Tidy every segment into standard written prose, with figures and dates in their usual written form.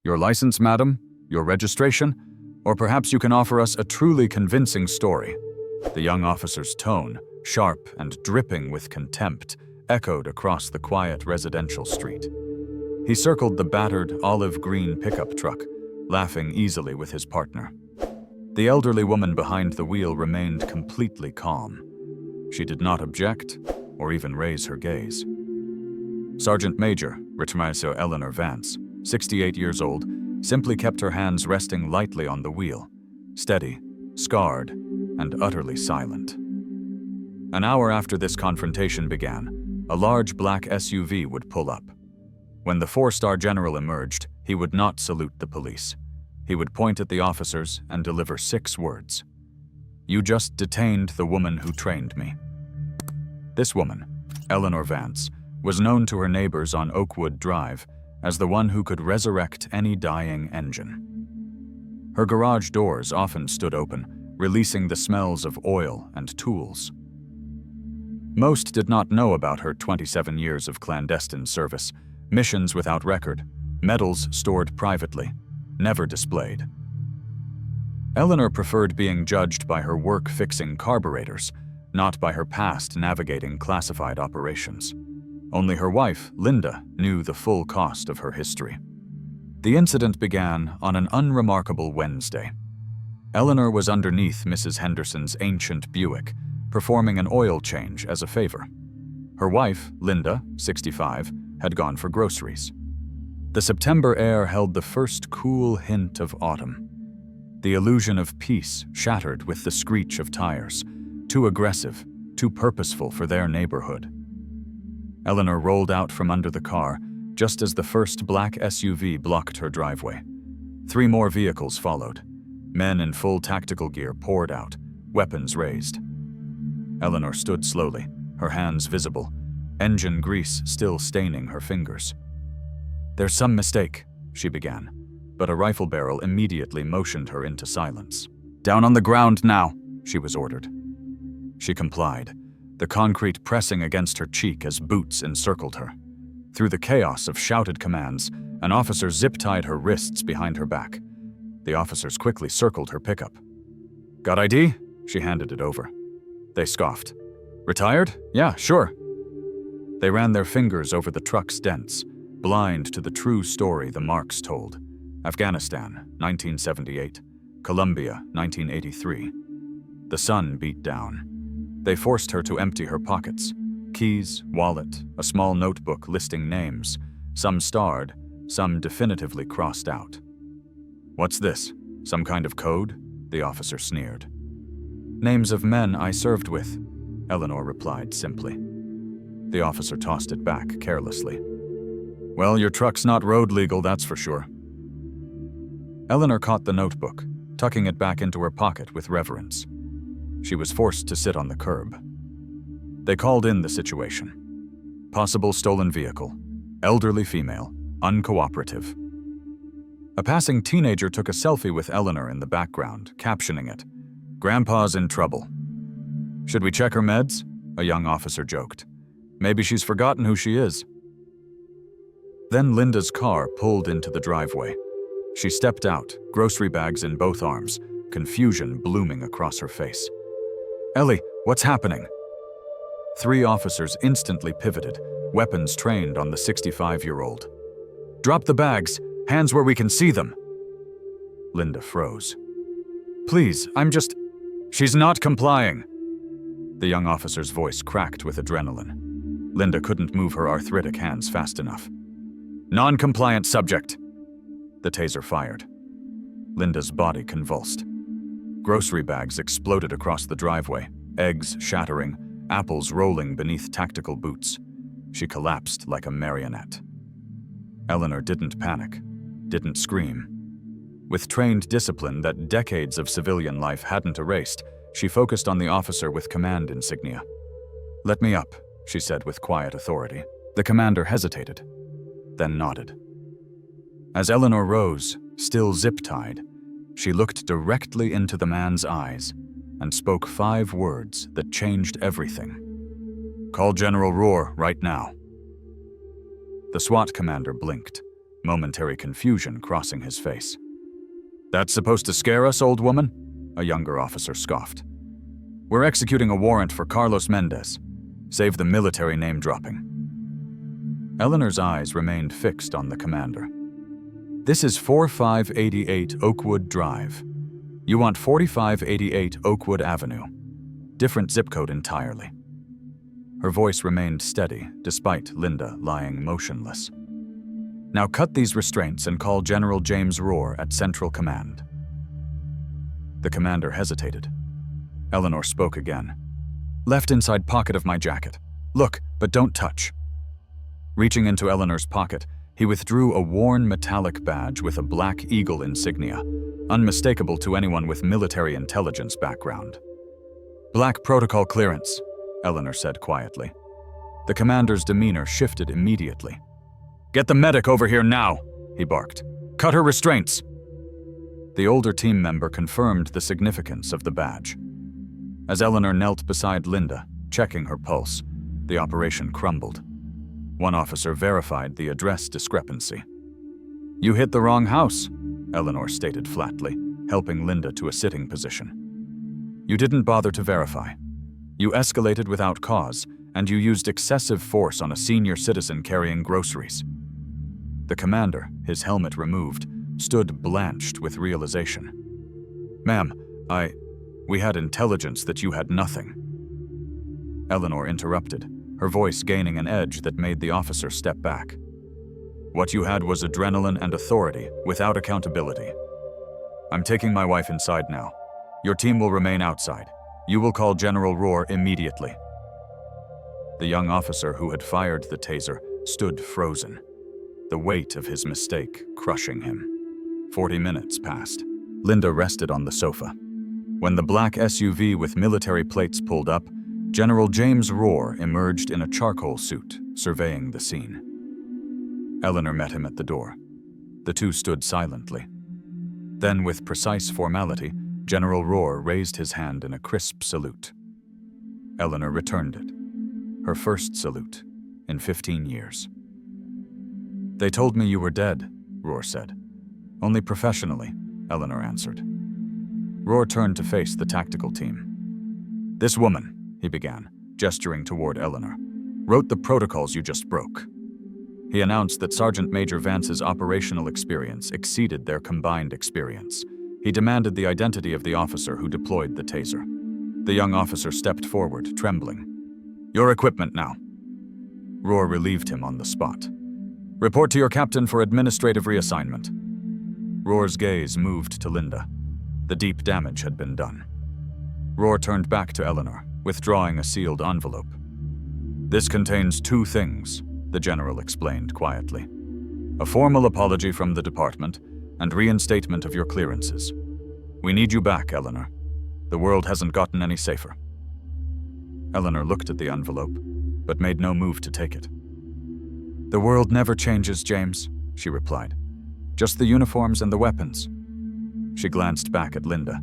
Your license, madam? Your registration? Or perhaps you can offer us a truly convincing story." The young officer's tone, sharp and dripping with contempt, echoed across the quiet residential street. He circled the battered olive-green pickup truck, laughing easily with his partner. The elderly woman behind the wheel remained completely calm. She did not object or even raise her gaze. Sergeant Major, Ritmaso Eleanor Vance, 68 years old, simply kept her hands resting lightly on the wheel, steady, scarred, and utterly silent. An hour after this confrontation began, a large black SUV would pull up. When the four-star general emerged, he would not salute the police. He would point at the officers and deliver 6 words. "You just detained the woman who trained me." This woman, Eleanor Vance, was known to her neighbors on Oakwood Drive as the one who could resurrect any dying engine. Her garage doors often stood open, releasing the smells of oil and tools. Most did not know about her 27 years of clandestine service, missions without record, medals stored privately, never displayed. Eleanor preferred being judged by her work fixing carburetors, not by her past navigating classified operations. Only her wife, Linda, knew the full cost of her history. The incident began on an unremarkable Wednesday. Eleanor was underneath Mrs. Henderson's ancient Buick, performing an oil change as a favor. Her wife, Linda, 65, had gone for groceries. The September air held the first cool hint of autumn. The illusion of peace shattered with the screech of tires, too aggressive, too purposeful for their neighborhood. Eleanor rolled out from under the car just as the first black SUV blocked her driveway. 3 more vehicles followed. Men in full tactical gear poured out, weapons raised. Eleanor stood slowly, her hands visible, engine grease still staining her fingers. "There's some mistake," she began, but a rifle barrel immediately motioned her into silence. "Down on the ground now," she was ordered. She complied, the concrete pressing against her cheek as boots encircled her. Through the chaos of shouted commands, an officer zip-tied her wrists behind her back. The officers quickly circled her pickup. "Got ID?" She handed it over. They scoffed. "Retired? Yeah, sure." They ran their fingers over the truck's dents, blind to the true story the marks told. Afghanistan, 1978. Colombia, 1983. The sun beat down. They forced her to empty her pockets. Keys, wallet, a small notebook listing names, some starred, some definitively crossed out. "What's this? Some kind of code?" the officer sneered. "Names of men I served with," Eleanor replied simply. The officer tossed it back carelessly. "Well, your truck's not road legal, that's for sure." Eleanor caught the notebook, tucking it back into her pocket with reverence. She was forced to sit on the curb. They called in the situation. Possible stolen vehicle. Elderly female. Uncooperative. A passing teenager took a selfie with Eleanor in the background, captioning it, "Grandpa's in trouble." "Should we check her meds?" a young officer joked. "Maybe she's forgotten who she is." Then Linda's car pulled into the driveway. She stepped out, grocery bags in both arms, confusion blooming across her face. "Ellie, what's happening?" 3 officers instantly pivoted, weapons trained on the 65-year-old. "Drop the bags, hands where we can see them." Linda froze. "Please, She's not complying." The young officer's voice cracked with adrenaline. Linda couldn't move her arthritic hands fast enough. "Non-compliant subject." The taser fired. Linda's body convulsed. Grocery bags exploded across the driveway, eggs shattering, apples rolling beneath tactical boots. She collapsed like a marionette. Eleanor didn't panic, didn't scream. With trained discipline that decades of civilian life hadn't erased, she focused on the officer with command insignia. "Let me up," she said with quiet authority. The commander hesitated, then nodded. As Eleanor rose, still zip-tied, she looked directly into the man's eyes and spoke 5 words that changed everything. "Call General Roor right now." The SWAT commander blinked, momentary confusion crossing his face. "That's supposed to scare us, old woman?" a younger officer scoffed. "We're executing a warrant for Carlos Mendez. Save the military name-dropping." Eleanor's eyes remained fixed on the commander. "This is 4588 Oakwood Drive. You want 4588 Oakwood Avenue. Different zip code entirely." Her voice remained steady, despite Linda lying motionless. "Now cut these restraints and call General James Roor at Central Command." The commander hesitated. Eleanor spoke again. "Left inside pocket of my jacket. Look, but don't touch." Reaching into Eleanor's pocket, he withdrew a worn metallic badge with a black eagle insignia, unmistakable to anyone with military intelligence background. "Black protocol clearance," Eleanor said quietly. The commander's demeanor shifted immediately. "Get the medic over here now," he barked. "Cut her restraints." The older team member confirmed the significance of the badge. As Eleanor knelt beside Linda, checking her pulse, the operation crumbled. One officer verified the address discrepancy. "You hit the wrong house," Eleanor stated flatly, helping Linda to a sitting position. "You didn't bother to verify. You escalated without cause, and you used excessive force on a senior citizen carrying groceries." The commander, his helmet removed, stood blanched with realization. "Ma'am, we had intelligence that you had nothing." Eleanor interrupted, her voice gaining an edge that made the officer step back. "What you had was adrenaline and authority, without accountability. I'm taking my wife inside now. Your team will remain outside. You will call General Roor immediately." The young officer who had fired the taser stood frozen, the weight of his mistake crushing him. 40 minutes passed. Linda rested on the sofa. When the black SUV with military plates pulled up, General James Roor emerged in a charcoal suit, surveying the scene. Eleanor met him at the door. The two stood silently. Then, with precise formality, General Roor raised his hand in a crisp salute. Eleanor returned it. Her first salute in 15 years. "They told me you were dead," Roor said. "Only professionally," Eleanor answered. Roor turned to face the tactical team. "This woman," he began, gesturing toward Eleanor, "wrote the protocols you just broke." He announced that Sergeant Major Vance's operational experience exceeded their combined experience. He demanded the identity of the officer who deployed the taser. The young officer stepped forward, trembling. "Your equipment now." Roor relieved him on the spot. "Report to your captain for administrative reassignment." Roor's gaze moved to Linda. The deep damage had been done. Roor turned back to Eleanor, withdrawing a sealed envelope. "This contains two things," the general explained quietly. "A formal apology from the department and reinstatement of your clearances. We need you back, Eleanor. The world hasn't gotten any safer." Eleanor looked at the envelope, but made no move to take it. "The world never changes, James," she replied. "Just the uniforms and the weapons." She glanced back at Linda.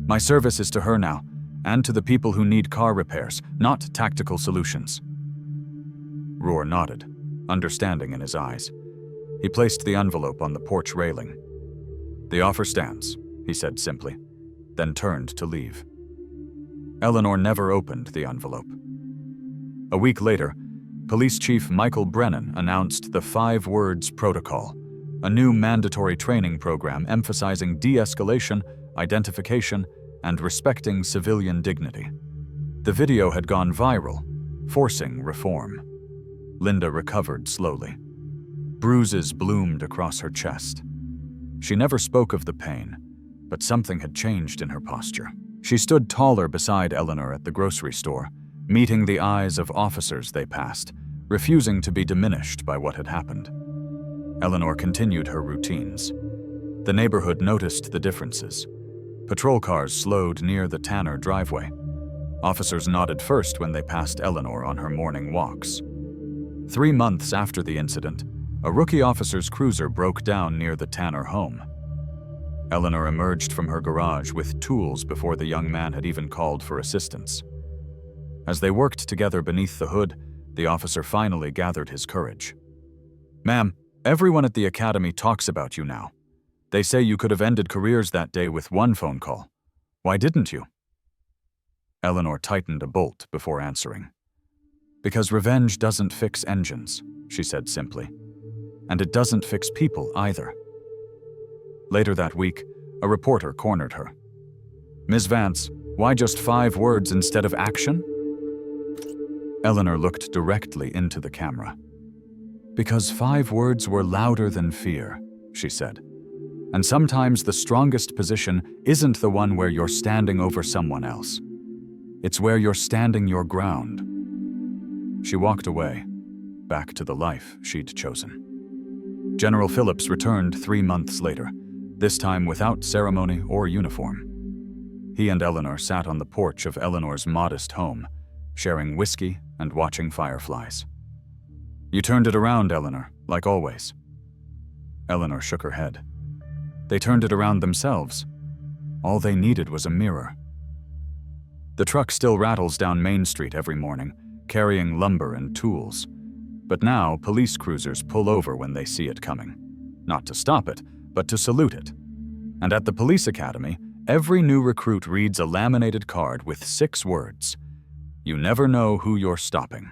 "My service is to her now, and to the people who need car repairs, not tactical solutions." Roor nodded, understanding in his eyes. He placed the envelope on the porch railing. "The offer stands," he said simply, then turned to leave. Eleanor never opened the envelope. A week later, Police Chief Michael Brennan announced the 5 Words Protocol, a new mandatory training program emphasizing de-escalation, identification, and respecting civilian dignity. The video had gone viral, forcing reform. Linda recovered slowly. Bruises bloomed across her chest. She never spoke of the pain, but something had changed in her posture. She stood taller beside Eleanor at the grocery store, meeting the eyes of officers they passed, refusing to be diminished by what had happened. Eleanor continued her routines. The neighborhood noticed the differences. Patrol cars slowed near the Tanner driveway. Officers nodded first when they passed Eleanor on her morning walks. 3 months after the incident, a rookie officer's cruiser broke down near the Tanner home. Eleanor emerged from her garage with tools before the young man had even called for assistance. As they worked together beneath the hood, the officer finally gathered his courage. "Ma'am, Everyone at the academy talks about you now. They say you could have ended careers that day with one phone call. Why didn't you?" Eleanor tightened a bolt before answering. "Because revenge doesn't fix engines," she said simply. "And it doesn't fix people either." Later that week, a reporter cornered her. "Ms. Vance, why just 5 words instead of action?" Eleanor looked directly into the camera. "Because 5 words were louder than fear," she said. "And sometimes the strongest position isn't the one where you're standing over someone else. It's where you're standing your ground." She walked away, back to the life she'd chosen. General Phillips returned 3 months later, this time without ceremony or uniform. He and Eleanor sat on the porch of Eleanor's modest home, sharing whiskey and watching fireflies. "You turned it around, Eleanor, like always." Eleanor shook her head. "They turned it around themselves. All they needed was a mirror." The truck still rattles down Main Street every morning, carrying lumber and tools. But now police cruisers pull over when they see it coming. Not to stop it, but to salute it. And at the police academy, every new recruit reads a laminated card with 6 words. "You never know who you're stopping."